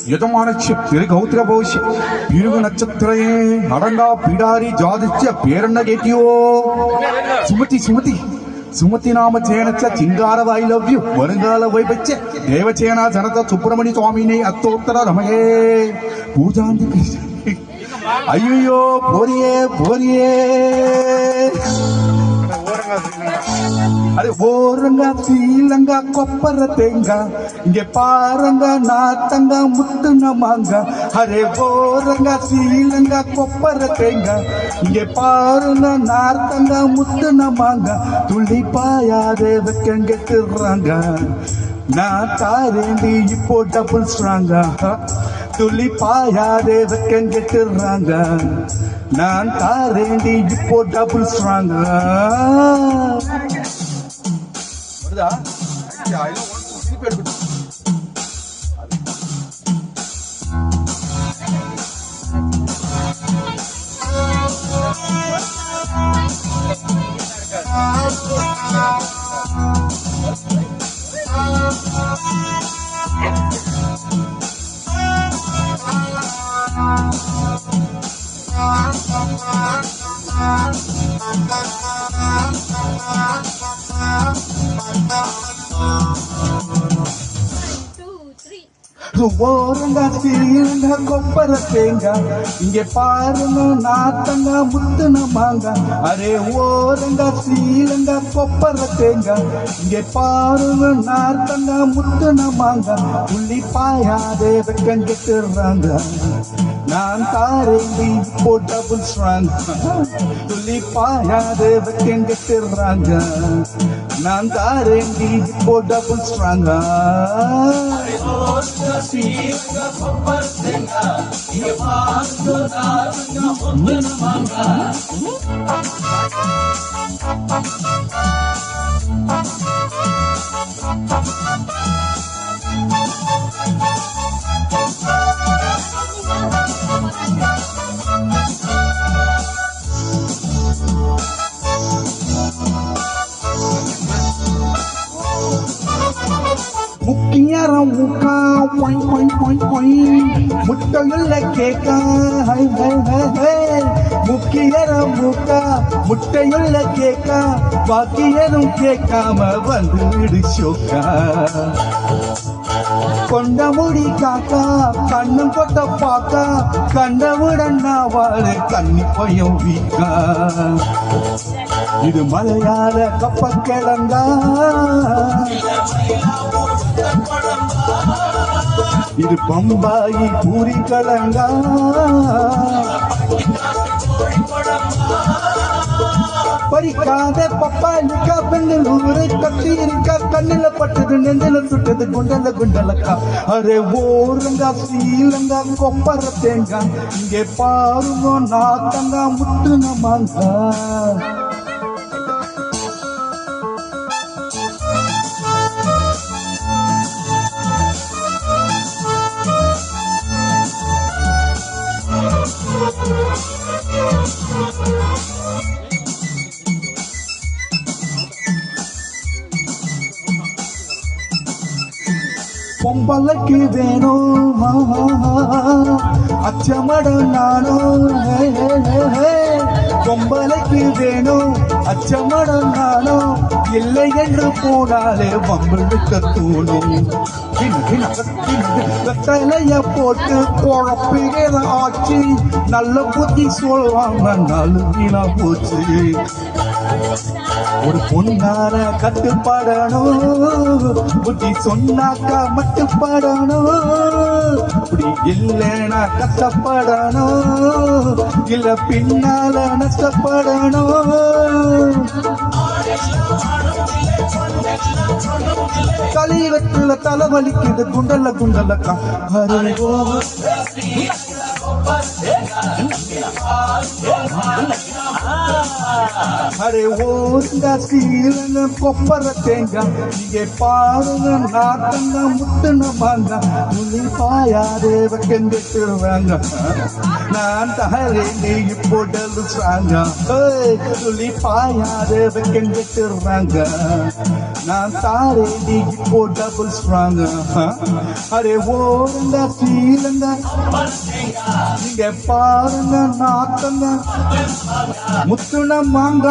யதமானச்ச கௌத்திர பௌஷ்ய இருகு நட்சத்திரே அடங்கா பிடாரி ஜாதிச்ச பேரண்ண கேட்டியோ சுமதி சுமதி சுமதி நாம சேனச்ச சிங்கார I love you வருங்கால வைபச்ச தேவச்சேனா ஜனத சுப்பிரமணிய சுவாமினே அத்தோத்தர ரமகே பூஜாந்தி ஐயோ போரியே போரியே अरे ஓரங்க சீலங்க கொப்பர தேங்க இங்க பாருங்க நாத்தங்க முத்துன மாங்க அரே ஓரங்க சீலங்க கொப்பர தேங்க இங்க பாருங்க நாத்தங்க முத்துன மாங்க துள்ளி பாயாதே வெக்கங்கெட்டுறாங்க நான் தாரேண்டி இப்போ டபுள் ஸ்ட்ராங்கா துள்ளி பாயாதே வெக்கங்கெட்டுறாங்க நான் தாரேண்டி இப்போ டபுள் ஸ்ட்ராங்கா வருதா திருப்பி எடுக்கட்டும் ஓரங்க சீலங்க கொப்பர தேங்க இங்க பாருங்க நாத்தங்க முத்துன மாங்க அரே ஓரங்க சீலங்க கொப்பர தேங்க இங்க பாருங்க நாத்தங்க முத்துன மாங்க புள்ளி பாயாதே வெக்கங்கெட்டுறாங்க நான் தாரேண்டி இப்போ டபுள் ஸ்ட்ராங் துள்ளி பாயாதே வெக்கங்கெட்டுறாங்க நான் தாரேண்டி இப்போ டபுள் ஸ்ட்ராங்கா முக்கியரம் முக்கா பொய் பொய் பொய் பொய் முட்டையுள்ள கேக்கா ஹை ஹை ஹை ஹை முக்கியரம் முக்கா முட்டையுள்ள கேக்கா பாக்கி எதுவும் கேட்காம வந்துடு சோக்கா கொண்ட முடி காக்கா கண்ணும் கொட்ட பாக்கா கண்டவுடன் நாவாடு கண்ணி பயம் வீக்கா இது மலையாள கப்பக்கிழங்கா இது பம்பாயி பூரி கலங்கா பறிக்காத பப்பாளிக்கா பெண்ணூரு கத்தி இருக்கா கண்ணில பட்டது நெஞ்சில சுட்டது குண்டல குண்டலக்கா அரே ஓரங்கா சீலங்கா கொப்பர தேங்கா இங்கே பாருங்க நாத்தங்கா முத்துன மாங்கா பொம்பளைக்கு வேணும் அச்சமட நானும் பொம்பளைக்கு வேணும் அச்சமட நானும் இல்லை என்று போனாலே வம்பளுக்கு தூணும் தலைய போட்டு குழப்பிகிற ஆச்சு நல்ல புத்தி சொல்வாங்க நல்ல போச்சு ஒரு பொண்ணார கட்டுப்படணும் புத்தி சொன்னாக்கா மட்டுப்படணும் அப்படி இல்லைன்னா கஷ்டப்படணும் இல்ல பின்னால நஷ்டப்படணும் கலிவத்துல தலைவலிக்குது குண்டல குண்டலக்கா அரே ஓந்த சீலங்க கொப்பர தேங்காய் நீங்க பாருங்க நாத்தங்க முத்துன மாங்க துளி பாயாதே வெக்கெண்டுட்டுருவாங்க நான் தரே நீ போடலு சாங்க துளி பாயாதே வெக்கெண்டுட்டுருவாங்க நான் தாரே நீ இப்போ டபுள் ஸ்ட்ராங்க அரே ஓந்த சீலங்க நீங்க பாருங்க நாத்தங்க முத்துன மாங்க